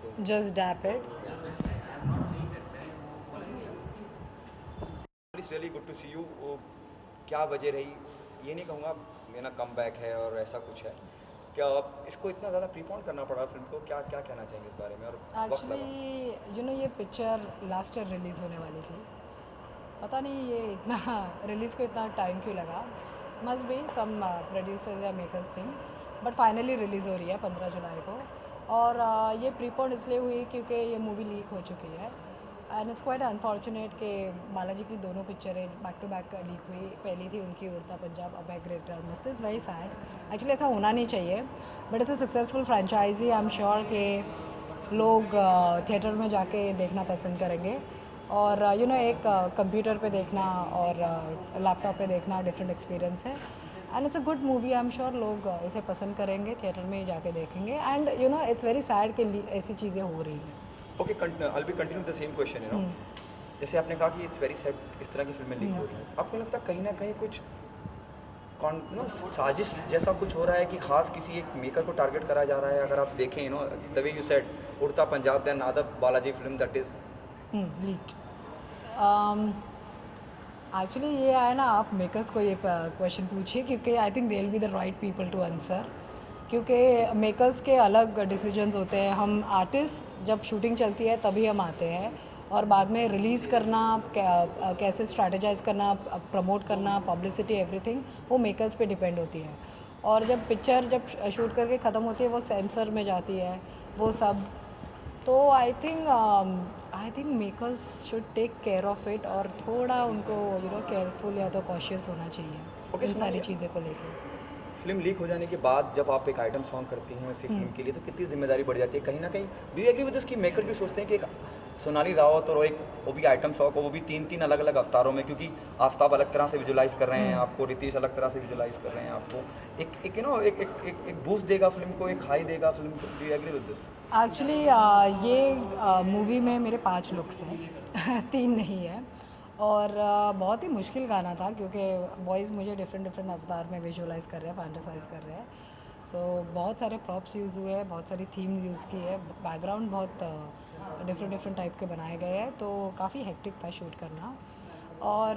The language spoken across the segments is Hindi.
to Just dap it. It's really good to see you. क्या वजह रही, ये नहीं कहूँगा मेरा कम बैक है और ऐसा कुछ है, क्या इसको इतना ज़्यादा प्रीपोन करना पड़ा फिल्म को, क्या क्या कहना चाहेंगे इस बारे में, और वक्त लगा? एक्चुअली ये पिक्चर लास्ट ईयर रिलीज़ होने वाली थी। पता नहीं ये इतना रिलीज़ को इतना टाइम क्यों लगा। मस्ट बी सम प्रोड्यूसर्स या makers thing, but finally release हो रही है 15 जुलाई को। और ये प्रीपोन इसलिए हुई क्योंकि ये मूवी लीक हो चुकी है। एंड इट्स क्वाइट अनफॉर्चुनेट कि बालाजी की दोनों पिक्चरें बैक टू बैक लीक हुई। पहली थी उनकी उड़ता पंजाब, अब है ग्रेट मस्त। Is very sad. एक्चुअली ऐसा होना नहीं चाहिए, but it's a successful franchise. I am sure कि लोग थिएटर में जाके देखना पसंद करेंगे। और एक कंप्यूटर पे देखना और लैपटॉप पे देखना डिफरेंट एक्सपीरियंस है। And it's a good movie. I am sure लोग इसे पसंद करेंगे, थिएटर में ही जाके देखेंगे। एंड इट्स वेरी सैड कि ऐसी चीज़ें हो रही हैं। Okay, I B continue the same question, जैसे आपने कहा कि इट्स वेरी सैड इस तरह की फिल्में लीक हो रही हैं, आपको लगता है कहीं ना कहीं कुछ साजिश जैसा कुछ हो रहा है कि खास किसी एक मेकर को टारगेट करा जा रहा है? अगर आप देखें the way you said Udta Punjab, then other Balaji film that is leaked. Actually ये है ना, आप मेकर्स को ये क्वेश्चन पूछिए, क्योंकि I think they will be the right people to answer. क्योंकि मेकर्स के अलग डिसीजंस होते हैं। हम आर्टिस्ट जब शूटिंग चलती है तभी हम आते हैं, और बाद में रिलीज़ करना, कैसे स्ट्रैटेजाइज करना, प्रमोट करना, पब्लिसिटी, एवरीथिंग वो मेकर्स पे डिपेंड होती है। और जब पिक्चर जब शूट करके ख़त्म होती है वो सेंसर में जाती है, वो सब। तो I think makers should take care of it, और थोड़ा उनको केयरफुल या तो कॉशियस होना चाहिए इन सारी चीज़ें को लेकर। फिल्म लीक हो जाने के बाद जब आप एक आइटम सॉन्ग करती हैं उसी फिल्म के लिए, तो कितनी जिम्मेदारी बढ़ जाती है कहीं ना कहीं? Do you agree with this कि मेकर्स भी सोचते हैं कि एक सोनाली रावत और एक वो भी आइटम सॉन्ग हो, वो भी तीन तीन अलग अलग अवतारों में, क्योंकि आफ्ताब अलग तरह से विजुलाइज कर रहे हैं आपको, रितेश अलग तरह से विजुलाइज कर रहे हैं आपको, एक एक बूस्ट देगा फिल्म को, एक हाई देगा फिल्म को। Do you agree with this? Actually ये मूवी में मेरे 5 लुक्स हैं 3 नहीं है। और बहुत ही मुश्किल गाना था, क्योंकि बॉयज़ मुझे डिफरेंट डिफरेंट अवतार में विजुअलाइज कर रहे हैं, फैंटासाइज कर रहे हैं। सो बहुत सारे प्रॉप्स यूज़ हुए हैं, बहुत सारी थीम्स यूज़ की है, बैकग्राउंड बहुत डिफरेंट डिफरेंट टाइप के बनाए गए हैं। तो काफ़ी हेक्टिक था शूट करना, और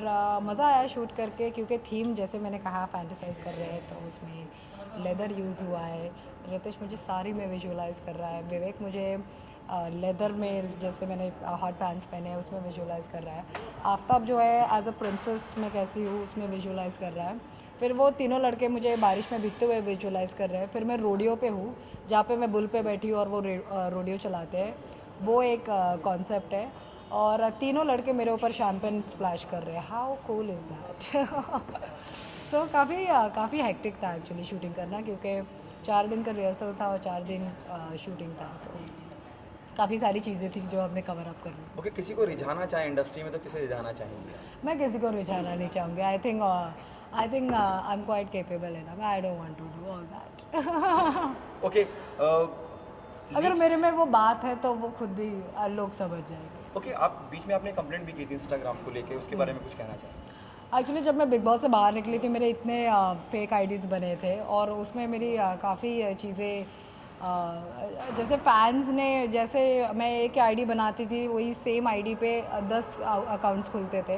मज़ा आया शूट करके, क्योंकि थीम जैसे मैंने कहा फैंटासाइज कर रहे हैं, तो उसमें लेदर यूज़ हुआ है। रितेश मुझे साड़ी में विजुअलाइज कर रहा है, विवेक मुझे लेदर में, जैसे मैंने हॉट पैंट्स पहने हैं उसमें विजुअलाइज कर रहा है। आफ्ताब जो है एज अ प्रिंसेस मैं कैसी हूँ उसमें विजुअलाइज कर रहा है। फिर वो तीनों लड़के मुझे बारिश में भीगते हुए विजुअलाइज कर रहे हैं। फिर मैं रोडियो पे हूँ, जहाँ पे मैं बुल पे बैठी हूँ और वो रोडियो चलाते हैं, वो एक कॉन्सेप्ट है। और तीनों लड़के मेरे ऊपर शैम्पेन स्प्लैश कर रहे हैं। How cool is that? So काफ़ी हेक्टिक था एक्चुअली शूटिंग करना, क्योंकि 4 दिन का रिहर्सल था और 4 दिन शूटिंग था। तो काफ़ी सारी चीज़ें थी जो हमने कवर अप करनी। ओके, किसी को रिझाना चाहे इंडस्ट्री में तो किसे रिझाना चाहेंगे? मैं किसी को रिझाना नहीं चाहूँगी। I think I am quite capable enough. I don't want to do all that. Okay, अगर मेरे में वो बात है तो वो खुद भी लोग समझ जाएंगे। ओके, आप बीच में आपने कंप्लेंट भी की थी इंस्टाग्राम को लेके, उसके बारे में कुछ कहना चाहेंगे? एक्चुअली जब मैं बिग बॉस से बाहर निकली थी, मेरे इतने फेक आईडीज़ बने थे, और उसमें मेरी काफ़ी चीज़ें, जैसे फैंस ने, जैसे मैं एक आईडी बनाती थी वही सेम आईडी पे 10 अकाउंट्स खुलते थे।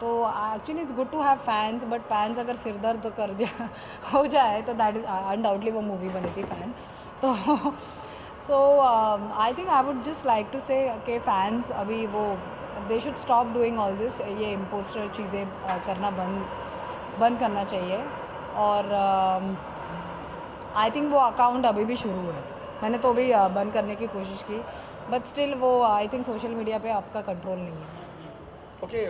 तो actually it's good to have fans, but fans अगर सिर दर्द कर दिया हो जाए तो दैट इज़ अनडाउटली वो मूवी बनी थी फैन। तो so I think I would just like to say कि फैंस अभी वो they should stop doing all this. ये इम्पोस्टर चीज़ें करना बंद करना चाहिए। और आई थिंक वो अकाउंट अभी भी शुरू है, मैंने तो भी बंद करने की कोशिश की, बट स्टिल वो आई थिंक सोशल मीडिया पे आपका कंट्रोल नहीं है। ओके,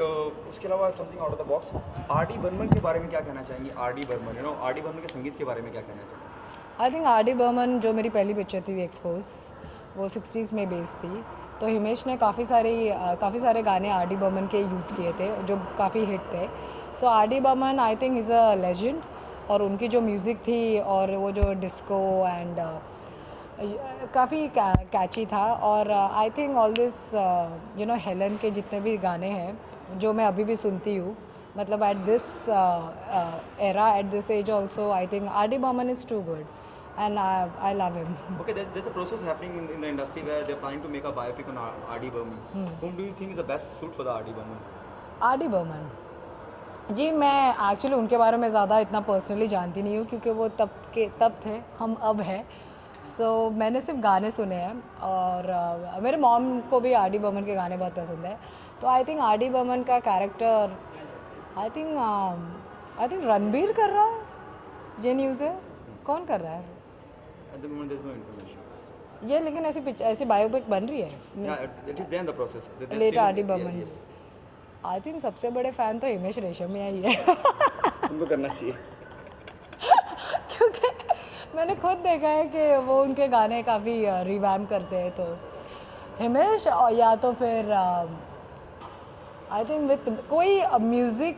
उसके अलावा something out of the box, R D Burman के बारे में क्या कहना चाहेंगे? R D Burman, R D Burman के संगीत के बारे में क्या कहना चाहेंगे? I think R D Burman, जो मेरी पहली पिक्चर थी एक्सपोज, वो 60s में बेस्ड थी। तो हिमेश ने काफ़ी सारे गाने आर डी बर्मन के यूज़ किए थे जो काफ़ी हिट थे। So R D Burman I think is a legend, और उनकी जो म्यूज़िक थी और वो जो डिस्को एंड काफ़ी कैची था। और I think all this Helen के जितने भी गाने हैं जो मैं अभी भी सुनती हूँ, मतलब at this era, at this age also, I think R D Burman is too good. and I love him. Okay, there's a process happening in the industry where they're planning to make a biopic on R.D. Burman. Whom do you think is the best suit for the R.D. Burman? R.D. Burman ji, मैं एक्चुअली उनके बारे में ज़्यादा इतना पर्सनली जानती नहीं हूँ क्योंकि वो तब थे, हम अब हैं. सो मैंने सिर्फ गाने सुने हैं और मेरे मॉम को भी R.D. बर्मन के गाने बहुत पसंद है. तो आई थिंक R.D. बर्मन का कैरेक्टर आई थिंक रणबीर कर रहा है. जे न्यूज़ है, कौन कर रहा है At the moment, there's no information. ये? लेकिन ऐसी बायोपिक बन रही है Yeah, it is there in the process. They're late still- R.D. yeah, Burman. yes. I think सबसे बड़े फ़ैन तो हिमेश रेशमिया ही है. उनको करना चाहिए. क्योंकि मैंने खुद देखा है कि वो उनके गाने काफ़ी रिवैम्प करते हैं. तो हिमेश या तो फिर आई थिंक विद कोई म्यूज़िक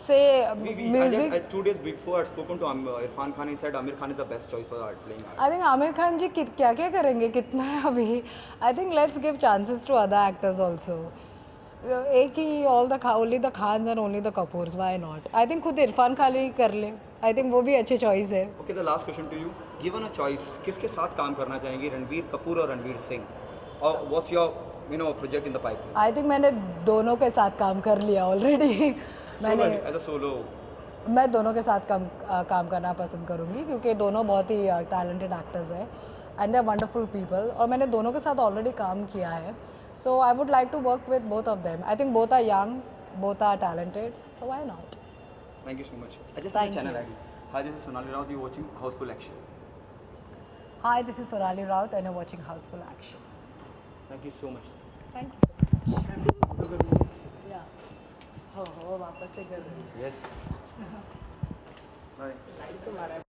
से music. 2 days before, I had spoken to Irfan Khan. He said Amir Khan is the best choice for playing R.D. I think Aamir Khan ji क्या क्या करेंगे, कितना है अभी. I think let's give chances to other actors also. एक ही only the Khans and only the Kapoors, why not. I think खुद इरफान खान ही कर ले. आई थिंक वो भी अच्छी चॉइस है. Okay, the last question to you. Given a choice, किसके साथ काम करना चाहेंगे, रणबीर कपूर और Ranveer Singh? Or what's your project in the pipeline? I think मैंने दोनों के साथ काम कर लिया ऑलरेडी. मैंने As a solo. मैं दोनों के साथ काम करना पसंद करूँगी क्योंकि दोनों बहुत ही टैलेंटेड एक्टर्स हैं and they are wonderful people. और मैंने दोनों के साथ ऑलरेडी काम किया है. So I would like to work with both of them. I think both are young, both are talented, so why not. Thank you so much. I just Thank my channel you. ID. Hi, this is Sonali Raut. You're watching Houseful Action. Hi, this is Sonali Raut and you're watching Houseful Action. Thank you so much. Thank you so much. Yeah. हो वापस से कर. Yes. Bye. तुम्हारा